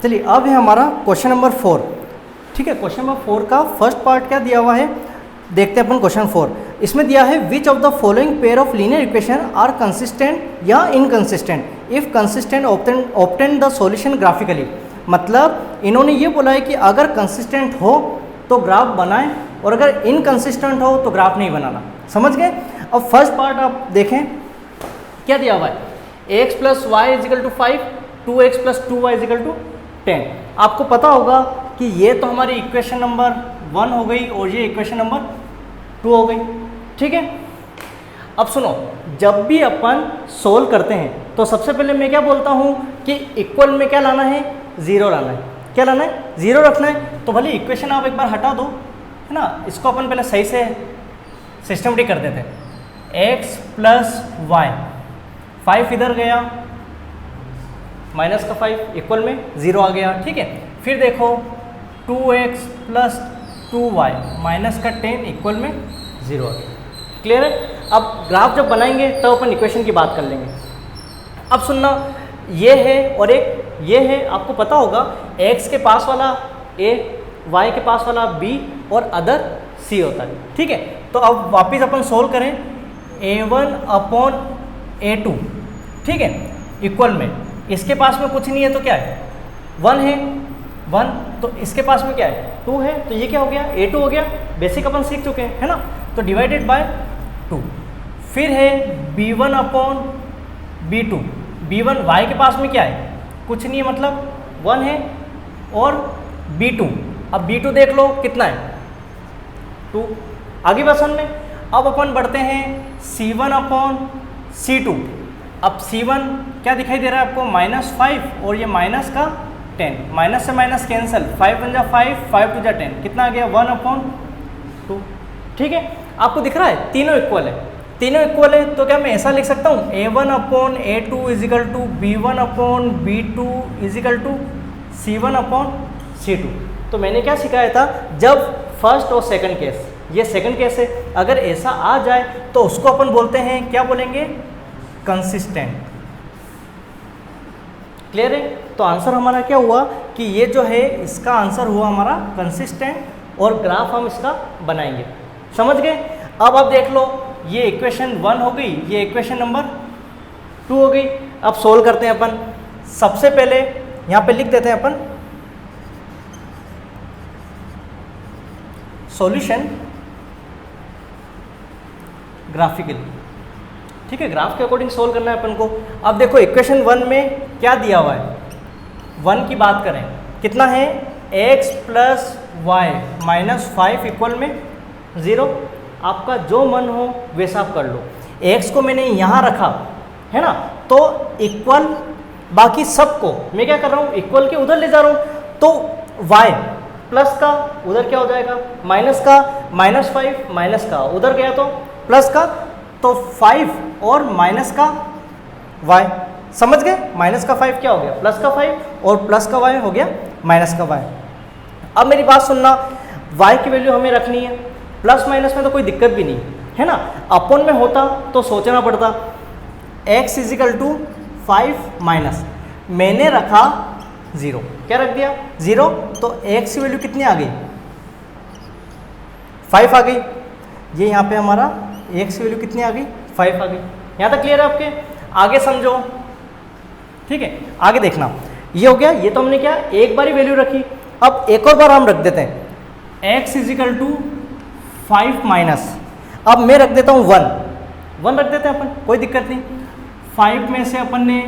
चलिए अब है हमारा क्वेश्चन नंबर 4। ठीक है, क्वेश्चन नंबर 4 का फर्स्ट पार्ट क्या दिया हुआ है, देखते हैं अपन क्वेश्चन 4। इसमें दिया है which of the following pair of linear equation are consistent या inconsistent if consistent obtain the solution graphically. मतलब इन्होंने ये बोला है कि अगर कंसिस्टेंट हो तो ग्राफ बनाएं और अगर इनकंसिस्टेंट हो तो ग्राफ नहीं बनाना। समझ गए? अब फर्स्ट पार्ट आप देखें क्या दिया हुआ है, x plus y equal to 5, 2x plus 2y equal to 10। आपको पता होगा कि ये तो हमारी इक्वेशन नंबर 1 हो गई और ये इक्वेशन नंबर 2 हो गई। ठीक है, अब सुनो, जब भी अपन सोल्व करते हैं तो सबसे पहले मैं क्या बोलता हूँ कि इक्वल में क्या लाना है, 0 लाना है। क्या लाना है? 0 रखना है। तो भले इक्वेशन आप एक बार हटा दो, है ना, इसको अपन पहले सही से सिस्टमेटिक कर देते हैं। x प्लस वाई, 5 इधर गया, माइनस का 5 इक्वल में 0 आ गया। ठीक है, फिर देखो 2x प्लस 2y माइनस का 10 इक्वल में 0 आ गया। क्लियर है? अब ग्राफ जब बनाएंगे तब अपन इक्वेशन की बात कर लेंगे। अब सुनना, ये है और एक ये है। आपको पता होगा x के पास वाला a, y के पास वाला b और अदर c होता है। ठीक है, तो अब वापिस अपन सोल्व करें, a1 अपॉन a2, ठीक है, इक्वल में इसके पास में कुछ नहीं है तो क्या है, 1 है, 1, तो इसके पास में क्या है, 2 है, तो ये क्या हो गया, a2 हो गया। बेसिक अपन सीख चुके हैं, है ना, तो डिवाइडेड बाय 2। फिर है b1 upon b2, b1 y के पास में क्या है, कुछ नहीं है, मतलब 1 है, और b2, अब b2 देख लो कितना है, 2। आगे बसन में अब अपन बढ़ते हैं c1 अपॉन c2। अब c1 क्या दिखाई दे रहा है आपको, -5 और ये माइनस का 10, माइनस से माइनस कैंसिल, 5 1 जा 5, 5 2 जा 10, कितना आ गया, 1 अपॉन 2। ठीक है, आपको दिख रहा है तीनों इक्वल है, तीनों इक्वल है, तो क्या मैं ऐसा लिख सकता हूँ, a1 upon a2 equal to b1 upon b2 equal to c1 upon c2। तो मैंने क्या सिखाया था, जब फर्स्ट और सेकंड केस, ये सेकंड केस है, अगर ऐसा आ जाए तो उसको अपन बोलते हैं, क्या बोलेंगे, कंसिस्टेंट। क्लियर है? तो आंसर हमारा क्या हुआ कि ये जो है इसका आंसर हुआ हमारा कंसिस्टेंट, और ग्राफ हम इसका बनाएंगे। समझ गए? अब आप देख लो, ये इक्वेशन 1 हो गई, ये इक्वेशन नंबर 2 हो गई। अब सोल्व करते हैं अपन। सबसे पहले यहाँ पे लिख देते हैं अपन सॉल्यूशन ग्राफिकली। ठीक है, ग्राफ के अकॉर्डिंग सोल्व करना है अपन को। अब देखो इक्वेशन 1 में क्या दिया हुआ है, 1 की बात करें, कितना है, x plus y minus 5 equal में 0। आपका जो मन हो वैसा आप कर लो। x को मैंने यहाँ रखा है ना, तो इक्वल, बाकी सबको मैं क्या कर रहा हूँ, इक्वल के उधर ले जा रहा हूँ, तो y प्लस का उधर क्या हो जाएगा, माइनस का, -5 माइनस का उधर गया तो प्लस का, तो 5 और माइनस का y। समझ गए? माइनस का 5 क्या हो गया, प्लस का 5, और प्लस का y हो गया माइनस का y। अब मेरी बात सुनना, y की वैल्यू हमें रखनी है, प्लस माइनस में तो कोई दिक्कत भी नहीं है ना, अपन में होता तो सोचना पड़ता। x इजिकल टू 5 माइनस, मैंने रखा 0, क्या रख दिया, 0, तो x की वैल्यू कितनी आ गई, 5 आ गई। ये यहाँ पे हमारा x की वैल्यू कितनी आ गई, 5 आ गई। यहाँ तक क्लियर है आपके? आगे समझो। ठीक है, आगे देखना, ये हो गया, ये तो हमने क्या एक बार ही वैल्यू रखी। अब एक और बार हम रख देते हैं, x इजिकल टू 5 माइनस, अब मैं रख देता हूँ 1 रख देते हैं अपन, कोई दिक्कत नहीं। 5 में से अपन ने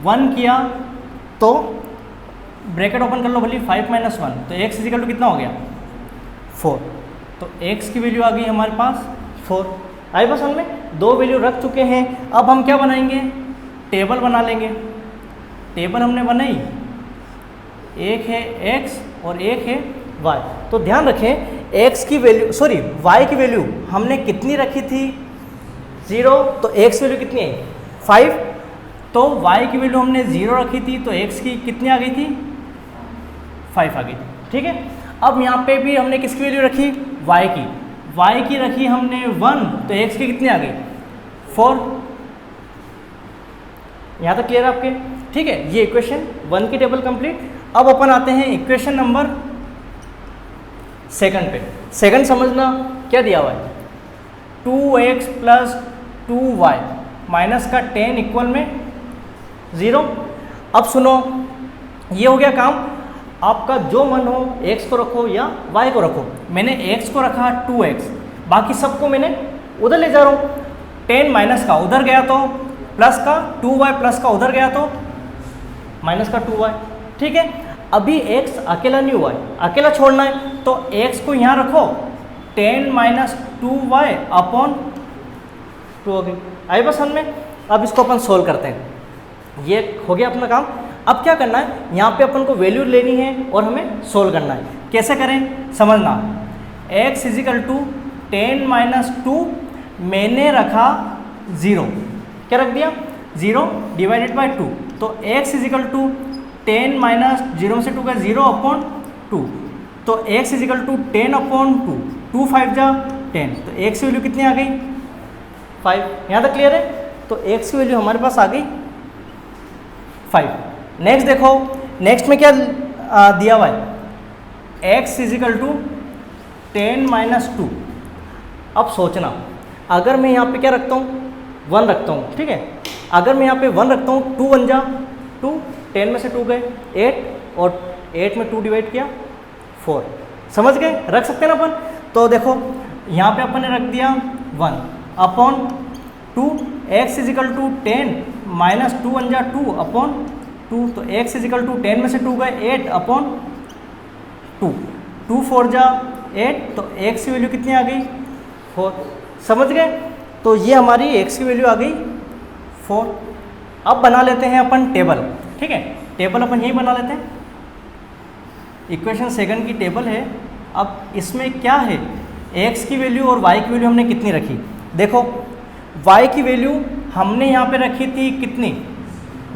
1 किया तो ब्रैकेट ओपन कर लो भली, 5 माइनस 1, तो x इजिकल टू कितना हो गया, 4। तो x की वैल्यू आ गई हमारे पास 4। आई बस हमने दो वैल्यू रख चुके हैं। अब हम क्या बनाएंगे, टेबल बना लेंगे। टेबल हमने बनाई, एक है x और एक है y। तो ध्यान रखें, x की वैल्यू, सॉरी y की वैल्यू हमने कितनी रखी थी, 0, तो x की वैल्यू कितनी है, 5, तो y की वैल्यू हमने 0 रखी थी, तो x की कितनी आ गई थी, 5 आ गई थी। ठीक है, अब यहाँ पे भी हमने किसकी वैल्यू रखी, y की रखी हमने 1, तो x की कितनी आ गई, 4। यहाँ तक क्लियर है आपके? ठीक है, ये इक्वेशन 1 की टेबल कंप्लीट। अब अपन आते हैं इक्वेशन नंबर सेकंड पे। सेकंड समझना क्या दिया हुआ है, 2x प्लस 2y माइनस का 10 इक्वल में 0। अब सुनो, ये हो गया काम, आपका जो मन हो x को रखो या y को रखो। मैंने x को रखा 2x, बाकी सबको मैंने उधर ले जा रहा हूँ। 10 माइनस का उधर गया तो प्लस का, 2y प्लस का उधर गया तो माइनस का 2y। ठीक है, अभी x अकेला नहीं हुआ है, अकेला छोड़ना है, तो x को यहाँ रखो, 10 माइनस 2y अपॉन 2 हो गई। आई बस समझ में। अब इसको अपन सोल्व करते हैं, ये हो गया अपना काम। अब क्या करना है, यहाँ पे अपन को वैल्यू लेनी है और हमें सोल्व करना है। कैसे करें समझना, x इजिकल टू 10 माइनस 2 मैंने रखा 0, क्या रख दिया 0 डिवाइडेड बाय 2, तो x इजिकल टू 10 माइनस 0 से 2 का 0 अपॉन 2, तो x इजिकल टू 10 अपॉन 2, 2 5 जा 10, तो x की वैल्यू कितनी आ गई 5। यहाँ तक क्लियर है, तो x की वैल्यू हमारे पास आ गई 5। नेक्स्ट देखो, नेक्स्ट में क्या दिया हुआ है, x इजिकल टू 10 माइनस 2। अब सोचना, अगर मैं यहाँ पे क्या रखता हूँ 1 रखता हूँ, ठीक है, अगर मैं यहाँ पे 1 रखता हूँ, 2 1 जा 2, 10 में से 2 गए 8, और 8 में 2 डिवाइड किया 4, समझ गए, रख सकते हैं ना अपन। तो देखो यहाँ पे अपन ने रख दिया 1 upon 2, x equal to 10 minus 2 1 जा 2 अपॉन 2, तो x इजिकल टू 10 में से 2 गए 8 अपॉन 2, 2 4 जा 8, तो x की वैल्यू कितनी आ गई 4, समझ गए। तो ये हमारी x की वैल्यू आ गई 4। अब बना लेते हैं अपन टेबल, ठीक है, टेबल अपन यही बना लेते हैं, इक्वेशन सेकंड की टेबल है। अब इसमें क्या है, x की वैल्यू और y की वैल्यू हमने कितनी रखी, देखो y की वैल्यू हमने यहाँ पे रखी थी कितनी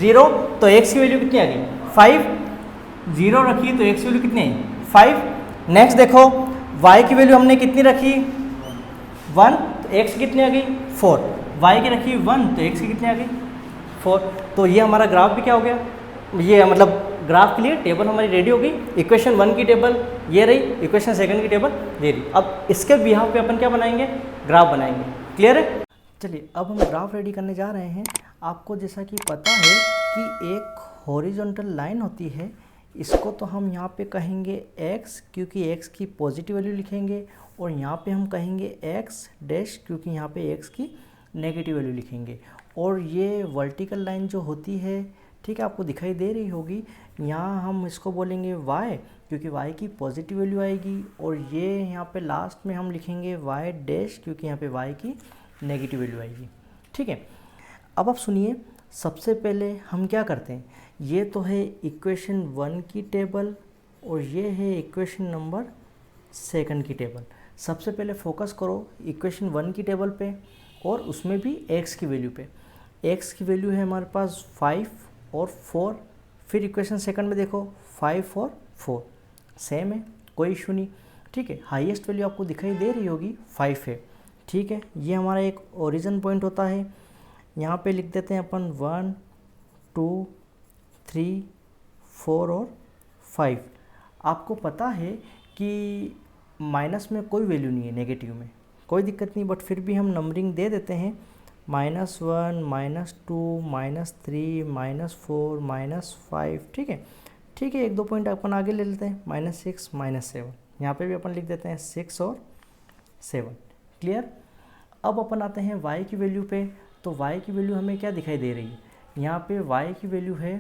0, तो x की वैल्यू कितनी आ गई 5, 0 रखी तो x की वैल्यू कितनी आई 5। नेक्स्ट देखो y की वैल्यू हमने कितनी रखी 1, तो x कितनी आ गई 4, y की रखी 1, तो x की कितनी आ गई 4। तो ये हमारा ग्राफ भी क्या हो गया, ये मतलब ग्राफ के लिए टेबल हमारी रेडी हो गई। इक्वेशन 1 की टेबल ये रही, इक्वेशन सेकंड की टेबल ये रही। अब इसके बिहाफ पे अपन क्या बनाएंगे, ग्राफ बनाएंगे। क्लियर है, चलिए अब हम ग्राफ रेडी करने जा रहे हैं। आपको जैसा कि पता है कि एक हॉरिजॉन्टल लाइन होती है, इसको तो हम यहाँ पे कहेंगे x, क्योंकि x की पॉजिटिव वैल्यू लिखेंगे, और यहाँ पे हम कहेंगे x डैश, क्योंकि यहाँ पे x की नेगेटिव वैल्यू लिखेंगे। और ये वर्टिकल लाइन जो होती है, ठीक है, आपको दिखाई दे रही होगी, यहाँ हम इसको बोलेंगे y, क्योंकि y की पॉजिटिव वैल्यू आएगी, और ये यहाँ पे लास्ट में हम लिखेंगे y डैश, क्योंकि यहाँ पे y की नेगेटिव वैल्यू आएगी। ठीक है, अब आप सुनिए, सबसे पहले हम क्या करते हैं, ये तो है इक्वेशन 1 की टेबल और ये है इक्वेशन नंबर सेकंड की टेबल। सबसे पहले फोकस करो इक्वेशन 1 की टेबल पे, और उसमें भी x की वैल्यू पे। x की वैल्यू है हमारे पास 5 और 4, फिर इक्वेशन सेकंड में देखो 5 और 4 सेम है, कोई इशू नहीं। ठीक है, हाईएस्ट वैल्यू आपको दिखाई दे रही होगी 5 है। ठीक है, ये हमारा एक ओरिजिन पॉइंट होता है। यहाँ पे लिख देते हैं अपन 1 2 3 4 और 5। आपको पता है कि माइनस में कोई वैल्यू नहीं है, नेगेटिव में कोई दिक्कत नहीं, बट फिर भी हम नंबरिंग दे देते हैं -1 -2 -3 -4 -5। ठीक है, ठीक है, 1-2 पॉइंट अपन आगे ले लेते हैं, -6 -7, यहाँ पे भी अपन लिख देते हैं 6 और 7। क्लियर। अब अपन आते हैं y की वैल्यू पे, तो y की वैल्यू हमें क्या दिखाई दे रही है, यहाँ पे y की वैल्यू है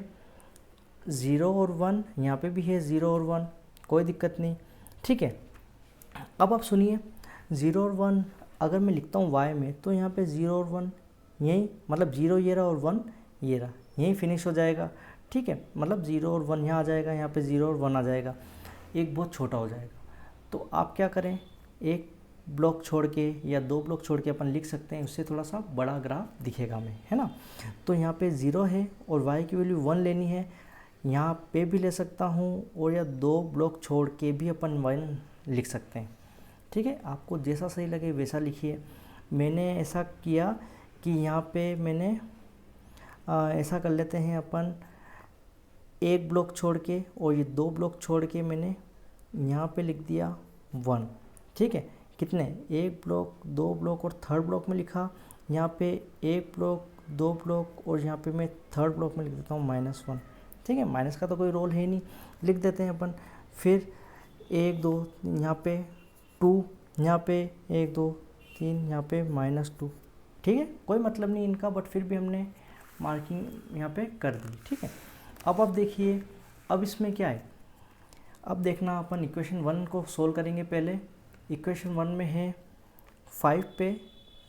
0 और 1, यहाँ पे भी है 0 और 1, कोई दिक्कत नहीं। ठीक है, अब आप सुनिए, 0 और 1 अगर मैं लिखता हूँ y में, तो यहाँ पे 0 और 1 यही, मतलब 0 ये रहा और 1 ये रहा, यही फिनिश हो जाएगा। ठीक है, मतलब 0 और 1 यहाँ आ जाएगा, यहाँ पे 0 और 1 आ जाएगा, एक बहुत छोटा हो जाएगा। तो आप क्या करें, एक ब्लॉक छोड़ के या 2 ब्लॉक छोड़ के अपन लिख सकते हैं, उससे थोड़ा सा बड़ा ग्राफ दिखेगा हमें, है ना। तो यहाँ पे 0 है और y की वैल्यू 1 लेनी है, यहाँ पे भी ले सकता हूँ, और या 2 ब्लॉक छोड़ के भी अपन 1 लिख सकते हैं। ठीक है, आपको जैसा सही लगे वैसा लिखिए। मैंने ऐसा किया कि यहाँ पे मैंने ऐसा कर लेते हैं अपन एक ब्लॉक छोड़ के और ये 2 ब्लॉक छोड़ के मैंने यहाँ पे लिख दिया 1, ठीक है। कितने, 1 ब्लॉक, 2 ब्लॉक और थर्ड ब्लॉक में लिखा। यहाँ पे 1 ब्लॉक, 2 ब्लॉक और यहाँ पे मैं थर्ड ब्लॉक में लिख देता हूँ -1, ठीक है। माइनस का तो कोई रोल है नहीं, लिख देते हैं अपन। फिर 1 2 यहाँ पे 2, यहाँ पे 1 2 3, यहाँ पे -2, ठीक है। कोई मतलब नहीं इनका, बट फिर भी हमने मार्किंग यहाँ पे कर दी, ठीक है। अब आप देखिए, अब इसमें क्या है, अब देखना अपन इक्वेशन 1 को सोल्व करेंगे। पहले इक्वेशन 1 में है 5 पे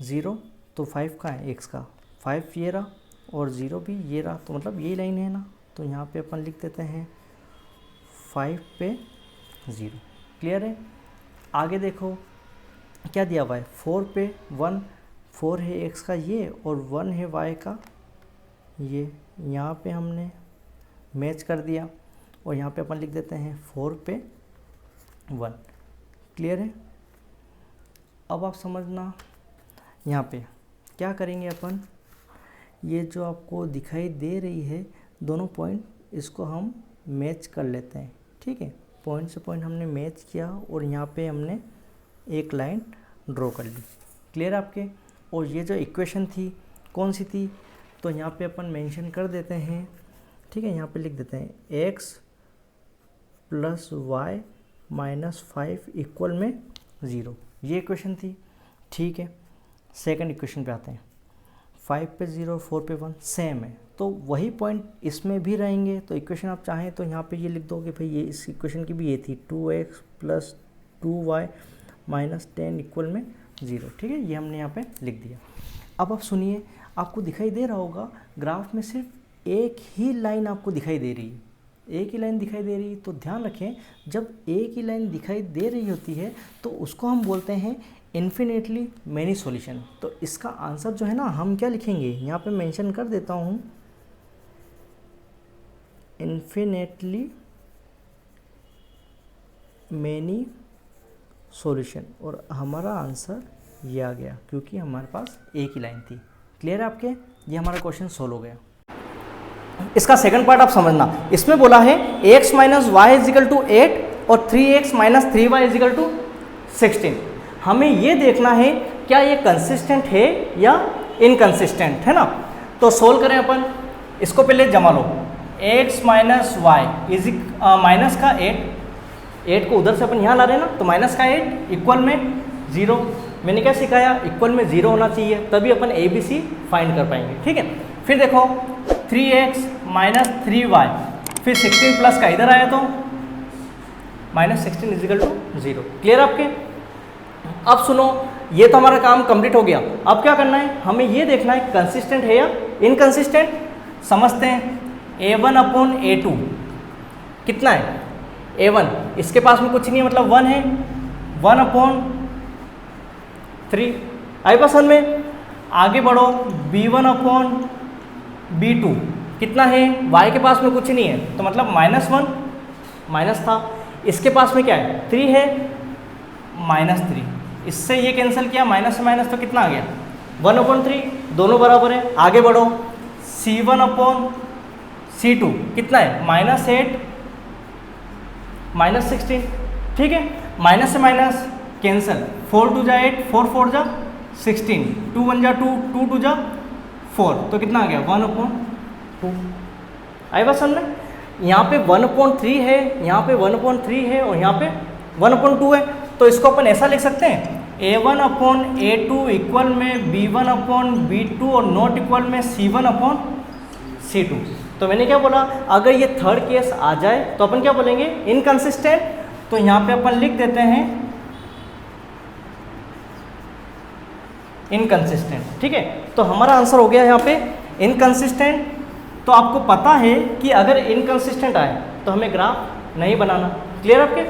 0, तो 5 का है x का, 5 ये रहा और 0 भी ये रहा, तो मतलब ये लाइन है ना, तो यहाँ पे अपन लिख देते हैं 5 पे 0। क्लियर है। आगे देखो क्या दिया हुआ है, 4 पे 1, 4 है x का ये और 1 है y का ये, यहाँ पे हमने मैच कर दिया और यहाँ पे अपन लिख देते हैं 4 पे 1। क्लियर है। अब आप समझना यहाँ पे क्या करेंगे अपन, ये जो आपको दिखाई दे रही है दोनों पॉइंट, इसको हम मैच कर लेते हैं, ठीक है। पॉइंट से पॉइंट हमने मैच किया और यहाँ पे हमने एक लाइन ड्रॉ कर ली। क्लियर आपके। और ये जो इक्वेशन थी कौन सी थी, तो यहाँ पे अपन मेंशन कर देते हैं, ठीक है। यहाँ पे लिख देते हैं x + y - 5 इक्वल में 0, ये इक्वेशन थी, ठीक है। सेकंड इक्वेशन पे आते हैं, 5 पे 0, 4 पे 1 सेम है, तो वही पॉइंट इसमें भी रहेंगे। तो इक्वेशन आप चाहें तो यहाँ पे ये लिख दो कि भाई ये इस इक्वेशन की भी ये थी 2x + 2y - 10 इक्वल में 0, ठीक है। ये हमने यहाँ पे लिख दिया। अब आप सुनिए, आपको दिखाई दे रहा होगा ग्राफ में सिर्फ एक ही लाइन आपको दिखाई दे रही है, एक ही लाइन दिखाई दे रही है। तो ध्यान रखें, जब एक ही लाइन दिखाई दे रही होती है तो उसको हम बोलते हैं इन्फिनेटली मैनी सॉल्यूशन। तो इसका आंसर जो है ना, हम क्या लिखेंगे, यहाँ पे मेंशन कर देता हूँ, इन्फिनेटली मैनी सॉल्यूशन, और हमारा आंसर ये आ गया क्योंकि हमारे पास एक ही लाइन थी। क्लियर है आपके। ये हमारा क्वेश्चन सोल्व हो गया। इसका सेकंड पार्ट आप समझना, इसमें बोला है x - y = 8 और 3x - 3y = 16। हमें ये देखना है क्या ये कंसिस्टेंट है या इनकंसिस्टेंट है ना। तो सोल्व करें अपन, इसको पहले जमा लो, x - y माइनस का 8 को उधर से अपन यहाँ ला रहे हैं ना, तो -8 इक्वल में 0। मैंने क्या सिखाया, इक्वल में 0 होना चाहिए, तभी अपन ABC फाइंड कर पाएंगे, ठीक है। फिर देखो 3x - 3y, फिर 16 प्लस का इधर आया तो -16 = 0। क्लियर आपके। अब सुनो, ये तो हमारा काम कंप्लीट हो गया। अब क्या करना है, हमें ये देखना है कंसिस्टेंट है या इनकंसिस्टेंट। समझते हैं, A1/A2 कितना है, A1 इसके पास में कुछ नहीं है, मतलब 1 है, 1/3 आई पसंद में। आगे बढ़ो, B1/B2 कितना है, y के पास में कुछ नहीं है, तो मतलब -1 माइनस था, इसके पास में क्या है 3 है, -3, इससे ये कैंसिल किया, माइनस से माइनस तो कितना आ गया 1/3, दोनों बराबर है। आगे बढ़ो, C1/C2 कितना है, -8 -16, ठीक है। माइनस से माइनस कैंसिल, 4 2 जा 8, 4 4 जा 16, 2 1 जा 2, 2 2 जा 4, तो कितना आ गया 1/2। आई बात समझ में। यहाँ पे 1/3 है, यहाँ पे 1/3 है और यहाँ पे 1/2 है, तो इसको अपन ऐसा लिख सकते हैं, A1/A2 इक्वल में B1/B2 और नॉट इक्वल में C1/C2। तो मैंने क्या बोला, अगर ये थर्ड केस आ जाए तो अपन क्या बोलेंगे, इनकंसिस्टेंट। तो यहाँ पे अपन लिख देते हैं इनकंसिस्टेंट, ठीक है। तो हमारा आंसर हो गया यहाँ पे इनकंसिस्टेंट। तो आपको पता है कि अगर इनकंसिस्टेंट आए तो हमें ग्राफ नहीं बनाना। क्लियर आपके।